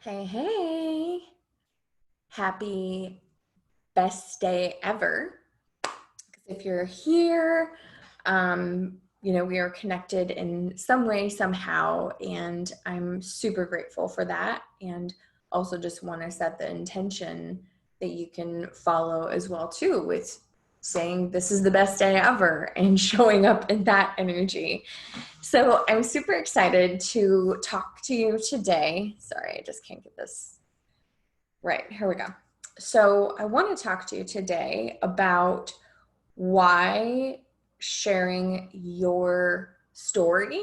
Hey, hey, happy best day ever. If you're here, we are connected in some way, somehow, and I'm super grateful for that. And also just want to set the intention that you can follow as well too, with saying this is the best day ever and showing up in that energy. So I'm super excited to talk to you today. Sorry, I just can't get this right. Here we go. So I want to talk to you today about why sharing your story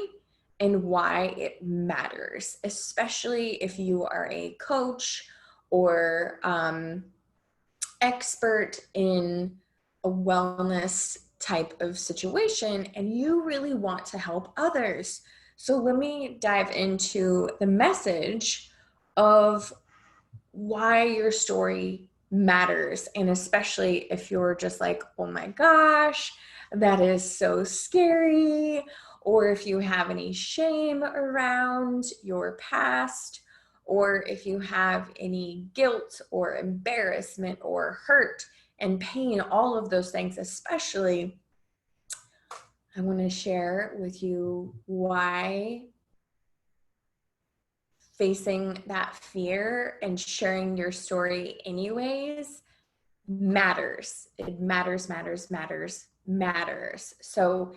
and why it matters, especially if you are a coach or expert in a wellness type of situation and you really want to help others. So let me dive into the message of why your story matters. And especially if you're just like, oh my gosh, that is so scary. Or if you have any shame around your past, or if you have any guilt or embarrassment or hurt and pain, all of those things, especially, I want to share with you why facing that fear and sharing your story anyways matters. It matters, matters, matters, matters. So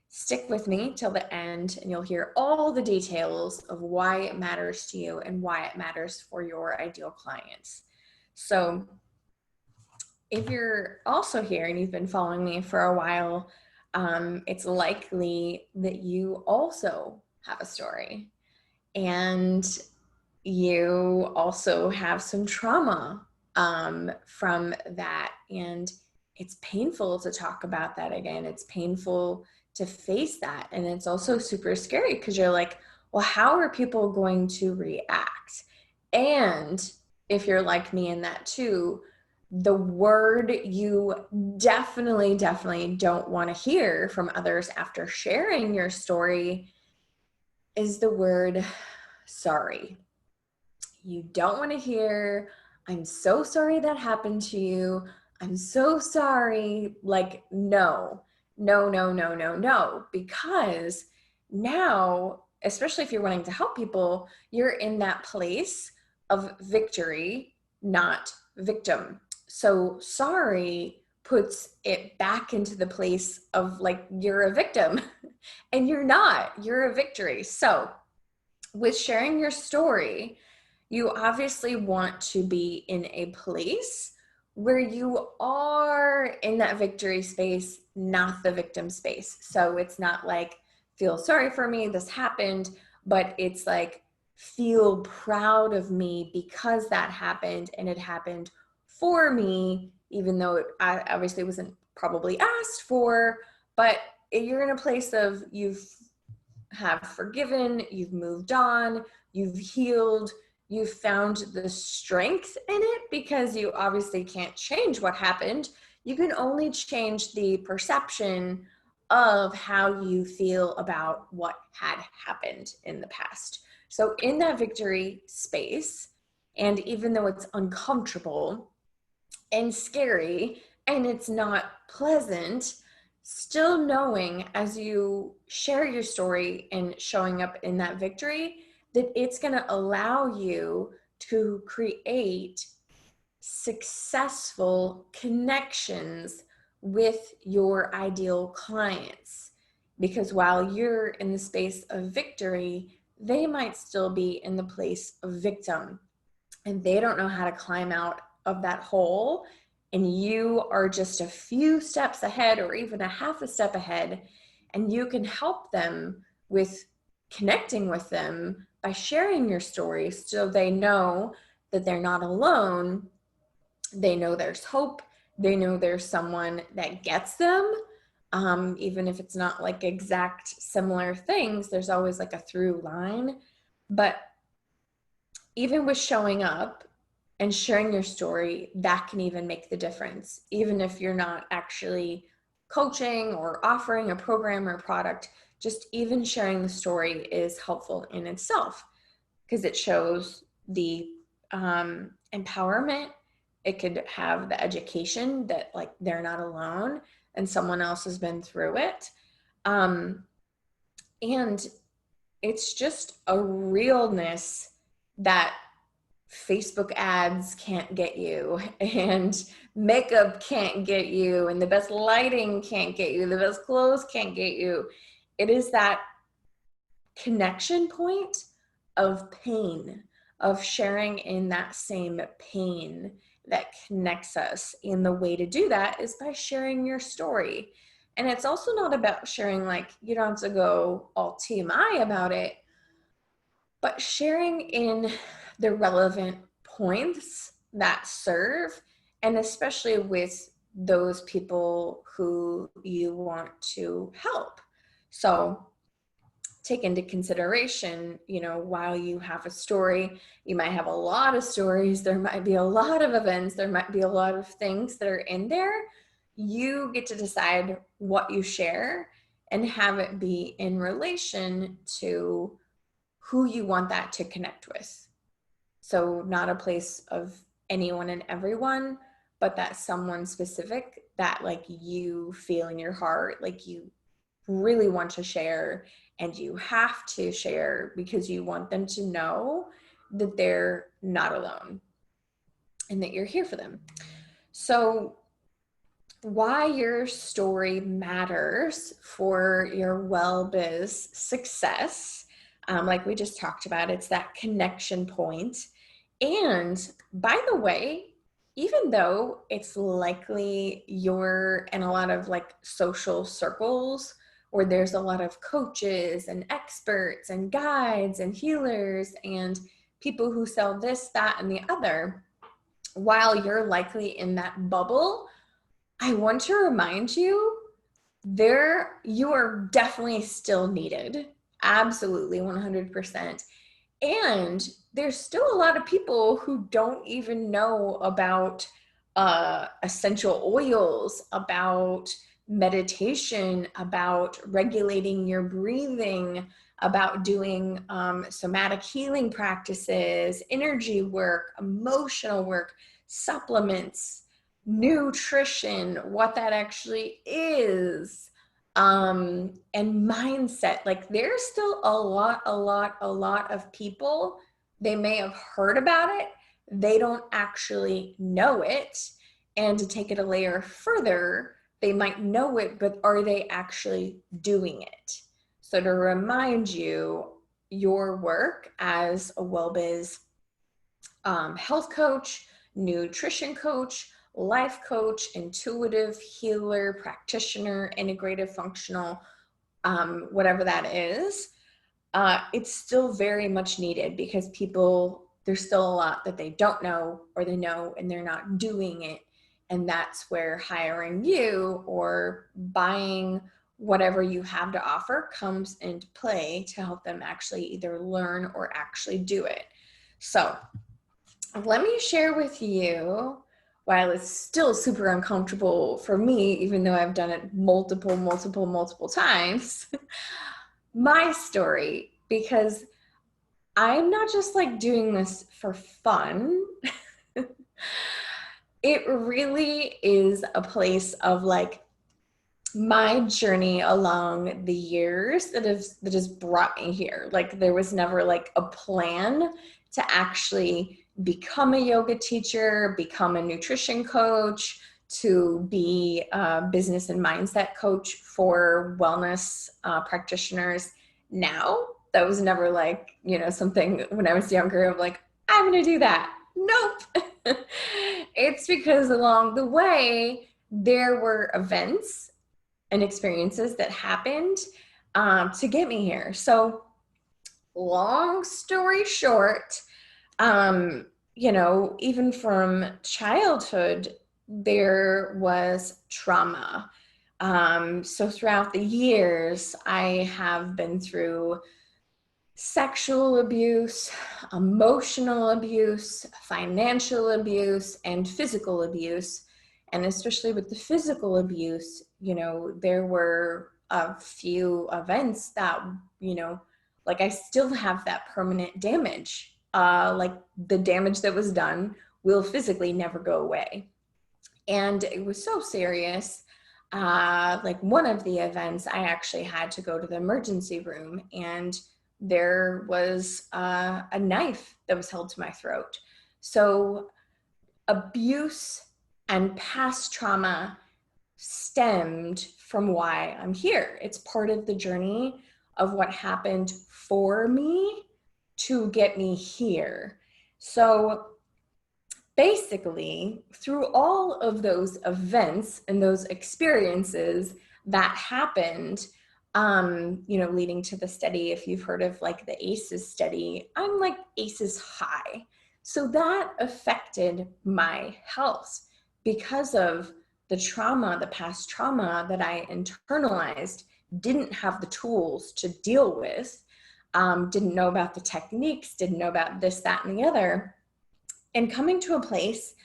stick with me till the end and you'll hear all the details of why it matters to you and why it matters for your ideal clients. So if you're also here and you've been following me for a while, it's likely that you also have a story. And you also have some trauma from that. And it's painful to talk about that again. It's painful to face that. And it's also super scary because you're like, well, how are people going to react? And if you're like me in that too, the word you definitely don't want to hear from others after sharing your story is the word sorry. You don't want to hear, I'm so sorry that happened to you. I'm so sorry. Like, no, no, no, no, no, no. Because now, especially if you're wanting to help people, you're in that place of victory, not victim. So sorry puts it back into the place of like, you're a victim and you're not, you're a victory. So with sharing your story, you obviously want to be in a place where you are in that victory space, not the victim space. So it's not like, feel sorry for me, this happened, but it's like, feel proud of me because that happened and it happened for me, even though it obviously wasn't probably asked for, but you're in a place of you've have forgiven, you've moved on, you've healed, you've found the strength in it because you obviously can't change what happened. You can only change the perception of how you feel about what had happened in the past. So in that victory space, and even though it's uncomfortable and scary and it's not pleasant, still knowing as you share your story and showing up in that victory that it's going to allow you to create successful connections with your ideal clients. Because while you're in the space of victory, they might still be in the place of victim and they don't know how to climb out of that hole, and you are just a few steps ahead or even a half a step ahead, and you can help them with connecting with them by sharing your story so they know that they're not alone. They know there's hope. They know there's someone that gets them. Even if it's not like exact similar things, there's always like a through line. But even with showing up and sharing your story, that can even make the difference. Even if you're not actually coaching or offering a program or product, just even sharing the story is helpful in itself because it shows the empowerment. It could have the education that like they're not alone and someone else has been through it. And it's just a realness that Facebook ads can't get you, and makeup can't get you, and the best lighting can't get you, the best clothes can't get you. It is that connection point of pain, of sharing in that same pain that connects us. And the way to do that is by sharing your story. And it's also not about sharing, like, you don't have to go all TMI about it, but sharing in the relevant points that serve, and especially with those people who you want to help. So take into consideration, while you have a story, you might have a lot of stories, there might be a lot of events, there might be a lot of things that are in there. You get to decide what you share and have it be in relation to who you want that to connect with. So not a place of anyone and everyone, but that someone specific that like you feel in your heart, like you really want to share, and you have to share because you want them to know that they're not alone and that you're here for them. So why your story matters for your well-biz success, like we just talked about, it's that connection point. And by the way, even though it's likely you're in a lot of like social circles where there's a lot of coaches and experts and guides and healers and people who sell this, that, and the other, while you're likely in that bubble, I want to remind you, you are definitely still needed. Absolutely, 100%. And there's still a lot of people who don't even know about essential oils, about meditation, about regulating your breathing, about doing somatic healing practices, energy work, emotional work, supplements, nutrition, what that actually is, and mindset. Like there's still a lot of people, they may have heard about it, they don't actually know it. And to take it a layer further, they might know it, but are they actually doing it? So to remind you, your work as a well-biz health coach, nutrition coach, life coach, intuitive healer, practitioner, integrative functional, whatever that is, it's still very much needed because there's still a lot that they don't know, or they know and they're not doing it. And that's where hiring you or buying whatever you have to offer comes into play to help them actually either learn or actually do it. So let me share with you, while it's still super uncomfortable for me, even though I've done it multiple times, my story, because I'm not just like doing this for fun. It really is a place of like my journey along the years that has brought me here. Like there was never like a plan to actually become a yoga teacher, become a nutrition coach, to be a business and mindset coach for wellness practitioners. Now, that was never like, something when I was younger of like, I'm going to do that. Nope. It's because along the way, there were events and experiences that happened to get me here. So long story short, even from childhood, there was trauma. So throughout the years, I have been through sexual abuse, emotional abuse, financial abuse, and physical abuse. And especially with the physical abuse, there were a few events that, like I still have that permanent damage like the damage that was done will physically never go away. And it was so serious. Like one of the events, I actually had to go to the emergency room, and there was a knife that was held to my throat. So abuse and past trauma stemmed from why I'm here. It's part of the journey of what happened for me to get me here. So basically, through all of those events and those experiences that happened, leading to the study, if you've heard of like the ACEs study, I'm like ACEs high. So that affected my health because of the trauma, the past trauma that I internalized, didn't have the tools to deal with, didn't know about the techniques, didn't know about this, that, and the other. And coming to a place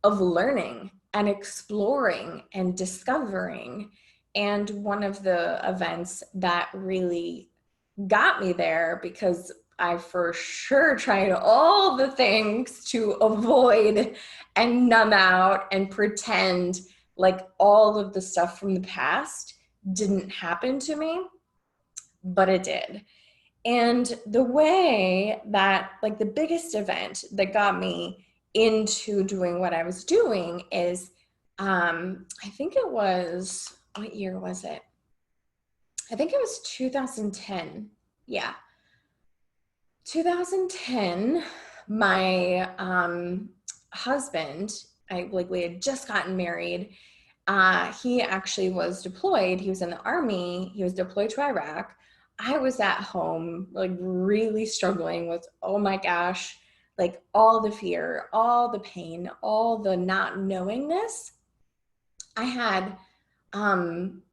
of learning and exploring and discovering. And one of the events that really got me there, because I for sure tried all the things to avoid and numb out and pretend like all of the stuff from the past didn't happen to me, but it did. And the way that, like, the biggest event that got me into doing what I was doing is, I think it was, what year was it? I think it was 2010. Yeah. 2010, my husband, we had just gotten married. He actually was deployed. He was in the army. He was deployed to Iraq. I was at home, like really struggling with, oh my gosh, like all the fear, all the pain, all the not knowingness. I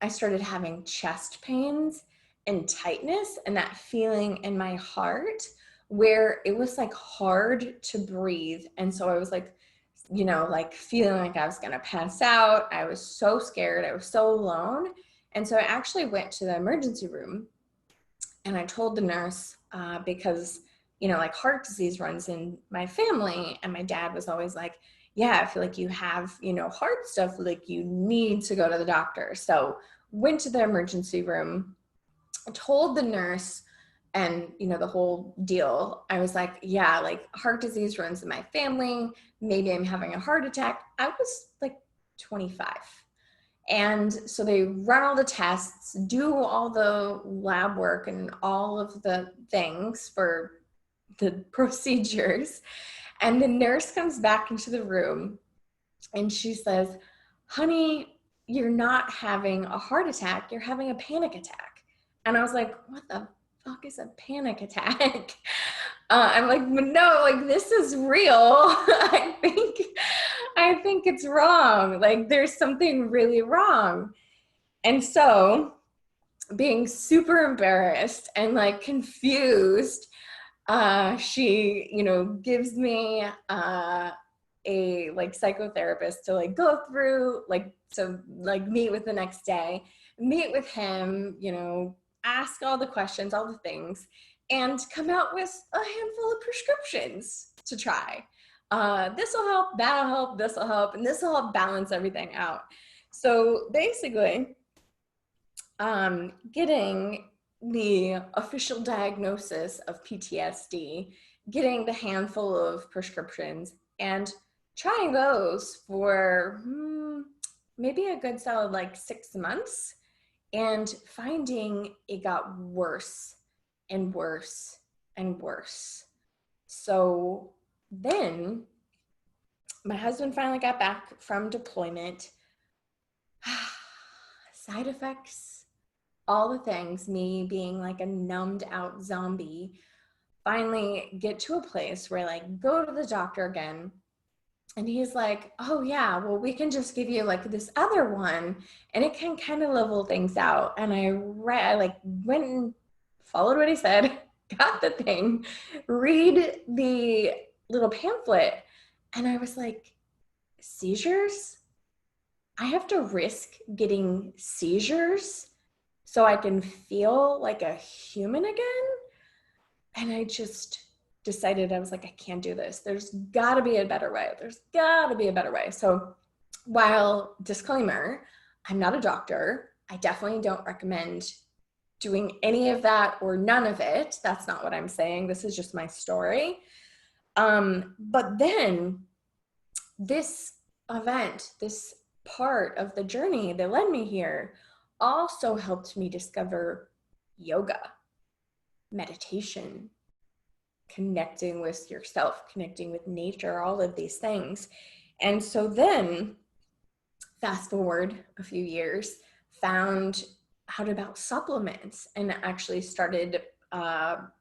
started having chest pains and tightness and that feeling in my heart where it was like hard to breathe. And so I was like, like feeling like I was going to pass out. I was so scared. I was so alone. And so I actually went to the emergency room and I told the nurse, because, like heart disease runs in my family. And my dad was always like, yeah, I feel like you have, heart stuff, like you need to go to the doctor. So went to the emergency room, told the nurse, and the whole deal. I was like, yeah, like heart disease runs in my family. Maybe I'm having a heart attack. I was like 25. And so they run all the tests, do all the lab work and all of the things for the procedures. And the nurse comes back into the room and she says, honey, you're not having a heart attack. You're having a panic attack. And I was like, what the fuck is a panic attack? I'm like, no, like this is real. I think it's wrong. Like there's something really wrong. And so being super embarrassed and like confused, she, gives me a like psychotherapist to like go through, like, so like meet with the next day, meet with him, ask all the questions, all the things, and come out with a handful of prescriptions to try. This will help, that'll help, this will help, and this will help balance everything out. So basically, getting the official diagnosis of PTSD, getting the handful of prescriptions, and trying those for maybe a good solid like 6 months, and finding it got worse and worse and worse. So then my husband finally got back from deployment. Side effects, all the things, me being like a numbed out zombie, finally get to a place where I like go to the doctor again. And he's like, oh yeah, well, we can just give you like this other one and it can kind of level things out. And I like went and followed what he said, got the thing, read the little pamphlet. And I was like, seizures? I have to risk getting seizures so I can feel like a human again? And I just decided, I was like, I can't do this. There's got to be a better way. There's got to be a better way. So while, disclaimer, I'm not a doctor, I definitely don't recommend doing any of that or none of it. That's not what I'm saying. This is just my story. But then this event, this part of the journey that led me here also helped me discover yoga, meditation, connecting with yourself, connecting with nature, all of these things. And so then, fast forward a few years, found out about supplements and actually started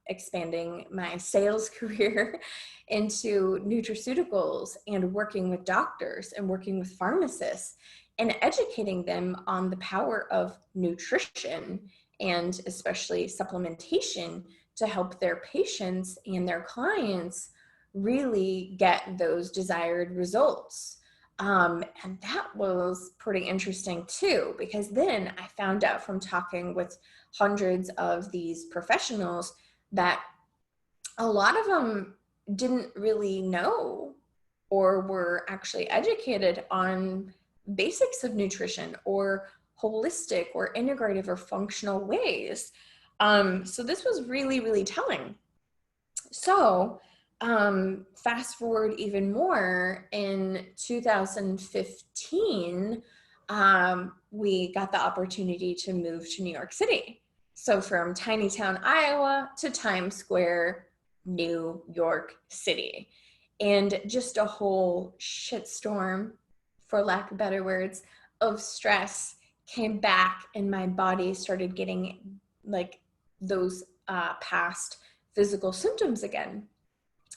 expanding my sales career into nutraceuticals and working with doctors and working with pharmacists and educating them on the power of nutrition and especially supplementation to help their patients and their clients really get those desired results. And that was pretty interesting too, because then I found out from talking with hundreds of these professionals that a lot of them didn't really know or were actually educated on basics of nutrition or holistic or integrative or functional ways. So this was really, really telling. So fast forward even more, in 2015, we got the opportunity to move to New York City. So from tiny town, Iowa to Times Square, New York City. And just a whole shitstorm, for lack of better words, of stress came back, and my body started getting like those past physical symptoms again.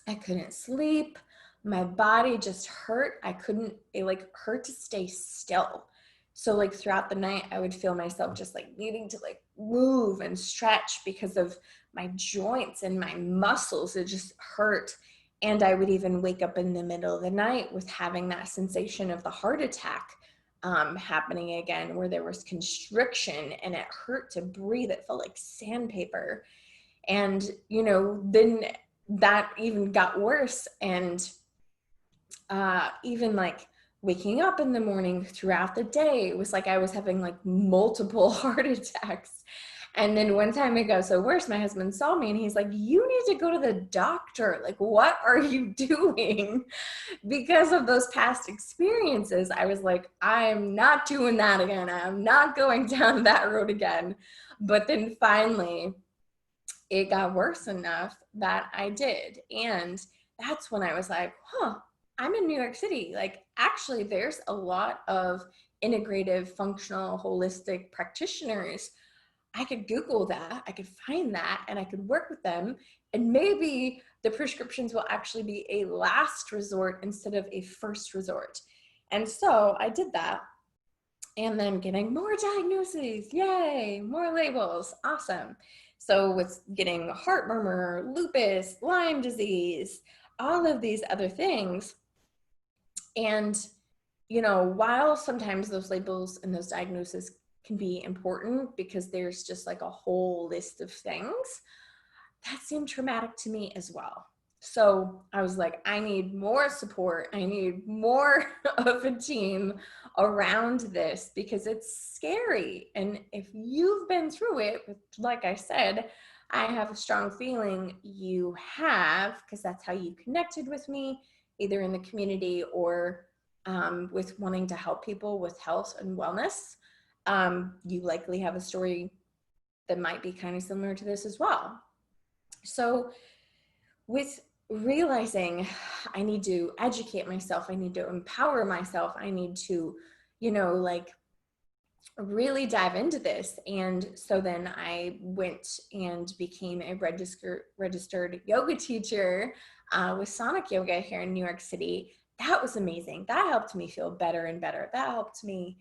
I couldn't sleep. My body just hurt. It like hurt to stay still. So like throughout the night, I would feel myself just like needing to like move and stretch because of my joints and my muscles. It just hurt. And I would even wake up in the middle of the night with having that sensation of the heart attack happening again, where there was constriction and it hurt to breathe. It felt like sandpaper. And, then that even got worse. And even like waking up in the morning throughout the day, it was like I was having like multiple heart attacks. And then one time it got so worse, my husband saw me and he's like, you need to go to the doctor. Like, what are you doing? Because of those past experiences, I was like, I'm not doing that again. I'm not going down that road again. But then finally, it got worse enough that I did. And that's when I was like, I'm in New York City. Like, actually, there's a lot of integrative, functional, holistic practitioners. I could Google that, I could find that, and I could work with them. And maybe the prescriptions will actually be a last resort instead of a first resort. And so I did that. And then getting more diagnoses, yay, more labels, awesome. So with getting heart murmur, lupus, Lyme disease, all of these other things. And, while sometimes those labels and those diagnoses can be important because there's just like a whole list of things, that seemed traumatic to me as well. So I was like, I need more support. I need more of a team around this because it's scary. And if you've been through it, like I said, I have a strong feeling you have, because that's how you connected with me, either in the community or with wanting to help people with health and wellness. You likely have a story that might be kind of similar to this as well. So with realizing I need to educate myself, I need to empower myself, I need to, really dive into this. And so then I went and became a registered yoga teacher with Sonic Yoga here in New York City. That was amazing. That helped me feel better and better. That helped me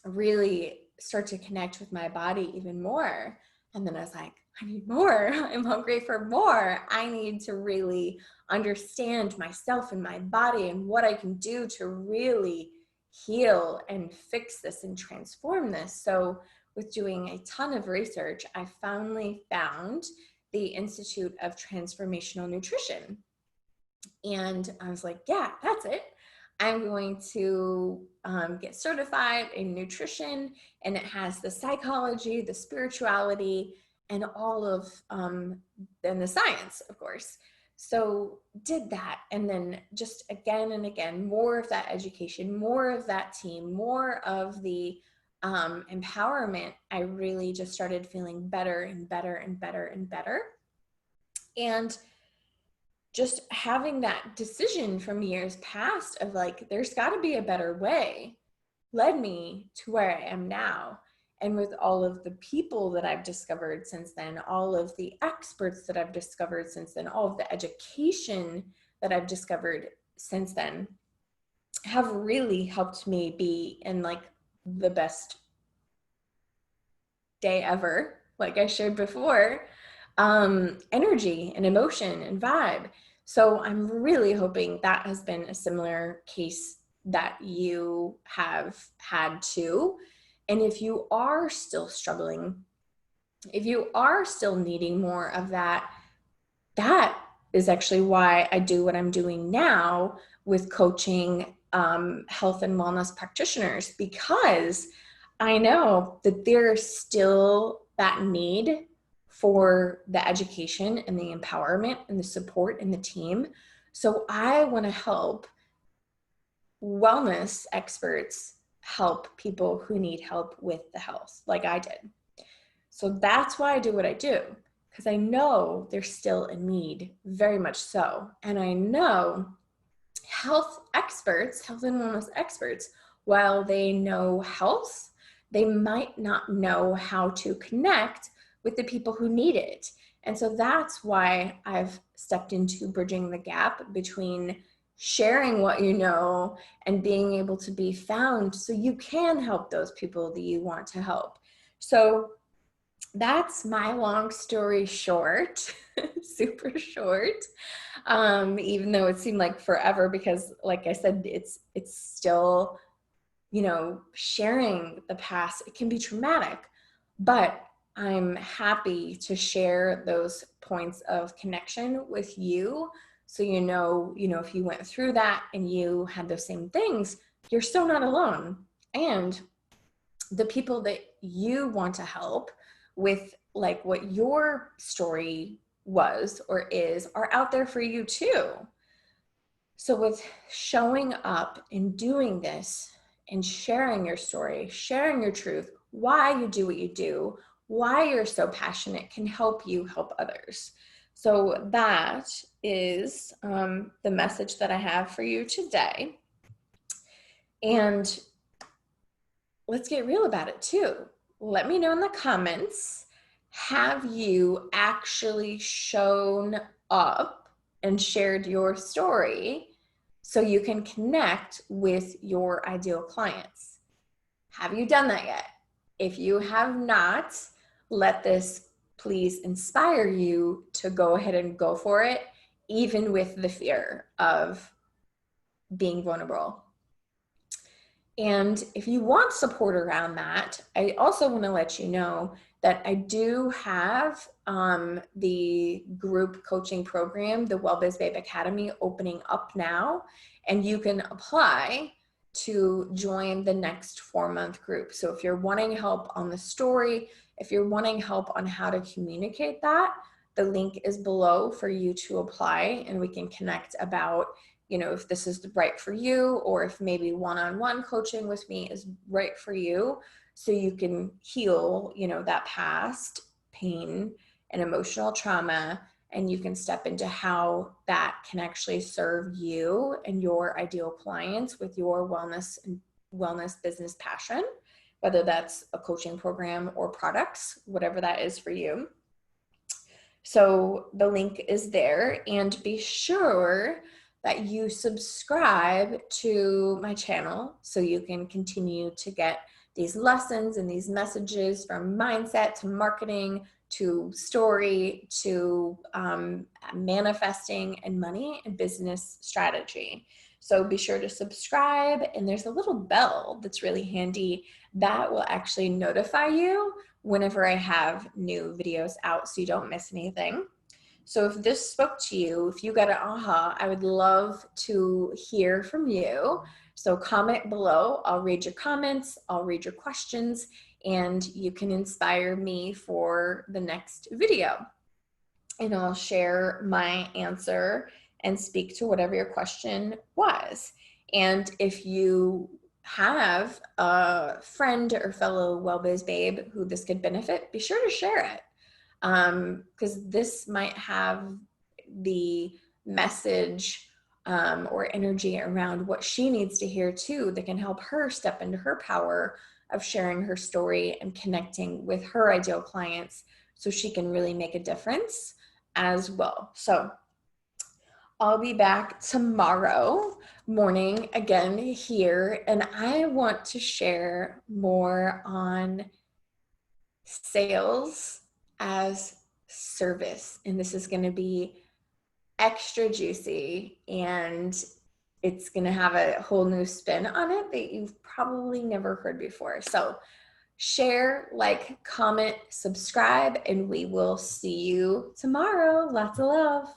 really start to connect with my body even more. And then I was like, I need more. I'm hungry for more. I need to really understand myself and my body and what I can do to really heal and fix this and transform this. So with doing a ton of research, I finally found the Institute of Transformational Nutrition. And I was like, yeah, that's it. I'm going to get certified in nutrition, and it has the psychology, the spirituality, and all of, and the science, of course. So did that. And then just again and again, more of that education, more of that team, more of the empowerment. I really just started feeling better and better and better and better. And just having that decision from years past of like, there's got to be a better way, led me to where I am now. And with all of the people that I've discovered since then, all of the experts that I've discovered since then, all of the education that I've discovered since then have really helped me be in like the best day ever, like I shared before, energy and emotion and vibe. So I'm really hoping that has been a similar case that you have had too. And if you are still struggling, if you are still needing more of that, that is actually why I do what I'm doing now with coaching health and wellness practitioners, because I know that there's still that need for the education and the empowerment and the support and the team. So I want to help wellness experts help people who need help with the health, like I did. So that's why I do what I do, because I know there's still a need, very much so. And I know health experts, health and wellness experts, while they know health, they might not know how to connect with the people who need it. And so that's why I've stepped into bridging the gap between sharing what you know and being able to be found so you can help those people that you want to help. So that's my long story short, super short, even though it seemed like forever, because like I said, it's still, sharing the past, it can be traumatic, but I'm happy to share those points of connection with you. So, if you went through that and you had those same things, you're still not alone. And the people that you want to help with like what your story was or is are out there for you too. So with showing up and doing this and sharing your story, sharing your truth, why you do what you do, why you're so passionate can help you help others. So that is the message that I have for you today. And let's get real about it too. Let me know in the comments, have you actually shown up and shared your story so you can connect with your ideal clients? Have you done that yet? If you have not, let this please inspire you to go ahead and go for it, even with the fear of being vulnerable. And if you want support around that, I also want to let you know that I do have the group coaching program, the WellBiz Babe Academy, opening up now, and you can apply to join the next 4-month group. So if you're wanting help on the story, if you're wanting help on how to communicate that, the link is below for you to apply, and we can connect about if this is right for you, or if maybe one-on-one coaching with me is right for you, so you can heal, that past pain and emotional trauma, and you can step into how that can actually serve you and your ideal clients with your wellness business passion, whether that's a coaching program or products, whatever that is for you. So the link is there, and be sure that you subscribe to my channel so you can continue to get these lessons and these messages from mindset to marketing to story to manifesting and money and business strategy. So be sure to subscribe, and there's a little bell that's really handy that will actually notify you whenever I have new videos out so you don't miss anything. So if this spoke to you, if you got an aha, I would love to hear from you. So comment below. I'll read your comments, I'll read your questions, and you can inspire me for the next video. And I'll share my answer and speak to whatever your question was. And if you have a friend or fellow Well-Biz babe who this could benefit, be sure to share it. Because this might have the message or energy around what she needs to hear too that can help her step into her power of sharing her story and connecting with her ideal clients so she can really make a difference as well. So I'll be back tomorrow morning again here, and I want to share more on sales as service. And this is going to be extra juicy, and it's going to have a whole new spin on it that you've probably never heard before. So share, like, comment, subscribe, and we will see you tomorrow. Lots of love.